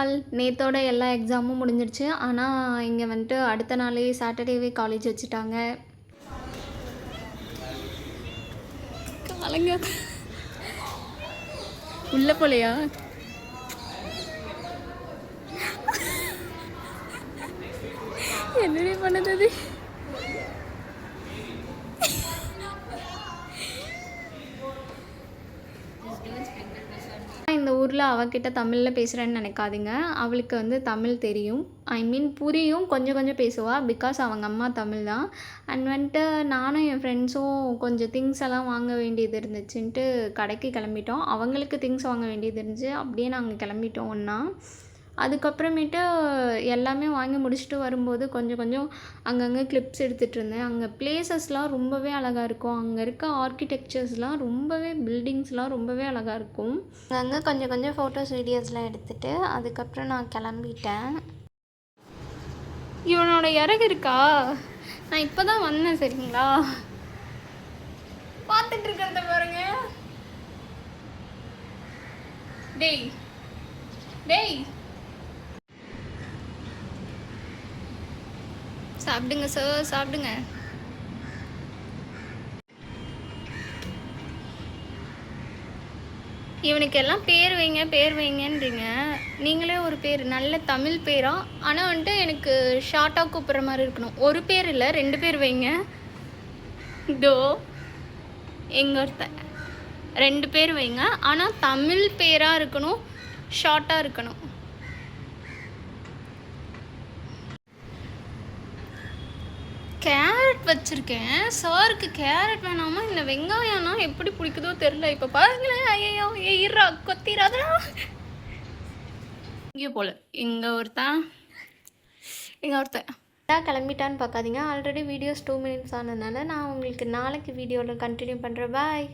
நாள் நேத்தோட எல்லா எக்ஸாமும் முடிஞ்சிடுச்சு. ஆனா, இங்க வந்துட்டு அடுத்த நாளே சாட்டர்டேவே காலேஜ் வச்சுட்டாங்க. காலங்க உள்ள போலையா? என்னடி பண்ணுது அது? இந்த ஊரில் அவகிட்ட தமிழில் பேசுகிறேன்னு நினைக்காதீங்க. அவளுக்கு வந்து தமிழ் தெரியும். ஐ மீன் புரியும். கொஞ்சம் கொஞ்சம் பேசுவாள். பிகாஸ் அவங்க அம்மா தமிழ் தான். அண்ட் வந்துட்டு நானும் என் ஃப்ரெண்ட்ஸும் கொஞ்சம் திங்ஸ் எல்லாம் வாங்க வேண்டியது இருந்துச்சுன்ட்டு கடைக்கு கிளம்பிட்டோம். அவங்களுக்கு திங்ஸ் வாங்க வேண்டியது இருந்துச்சு. அப்படியே நாங்கள் கிளம்பிட்டோம் ஒன்றா. அதுக்கப்புறமேட்டு எல்லாமே வாங்கி முடிச்சுட்டு வரும்போது கொஞ்சம் கொஞ்சம் அங்கங்கே கிளிப்ஸ் எடுத்துகிட்டு இருந்தேன். அங்கே பிளேசஸ்லாம் ரொம்பவே அழகாக இருக்கும். அங்கே இருக்க ஆர்கிடெக்சர்ஸ்லாம் ரொம்பவே பில்டிங்ஸ்லாம் ரொம்பவே அழகாக இருக்கும். அங்கே கொஞ்சம் கொஞ்சம் ஃபோட்டோஸ் வீடியோஸ்லாம் எடுத்துகிட்டு அதுக்கப்புறம் நான் கிளம்பிட்டேன். இவனோட இறகு இருக்கா? நான் இப்போ தான் வந்தேன் சரிங்களா? பார்த்துட்டு இருக்கிறத பாருங்க. டேய் டேய் சாப்பிடுங்க சார், சாப்பிடுங்க. இவனுக்கு எல்லாம் பேர் வைங்க பேர் வைங்கன்றீங்க. நீங்களே ஒரு பேர் நல்ல தமிழ் பேரா, ஆனால் வந்துட்டு எனக்கு ஷார்ட்டாக கூப்பிட்ற மாதிரி இருக்கணும். ஒரு பேர் இல்லை 2 பேர் வைங்க. டோ எங்க ஒருத்தன் 2 பேர் வைங்க, ஆனால் தமிழ் பேராக இருக்கணும், ஷார்ட்டாக இருக்கணும். கேரட் வச்சுருக்கேன். சாருக்கு கேரட் வேணாமா இல்லை வெங்காயம்னா எப்படி பிடிக்குதோ தெரில. இப்போ பாருங்களேன். ஐயோ ஈரா கொத்திராதா. இங்கே போல இங்கே ஒருத்தன் கிளம்பிட்டான்னு பார்க்காதீங்க. ஆல்ரெடி வீடியோஸ் 2 மினிட்ஸ் ஆனதுனால நான் உங்களுக்கு நாளைக்கு வீடியோவில் கண்டினியூ பண்ணுறேன். பாய்.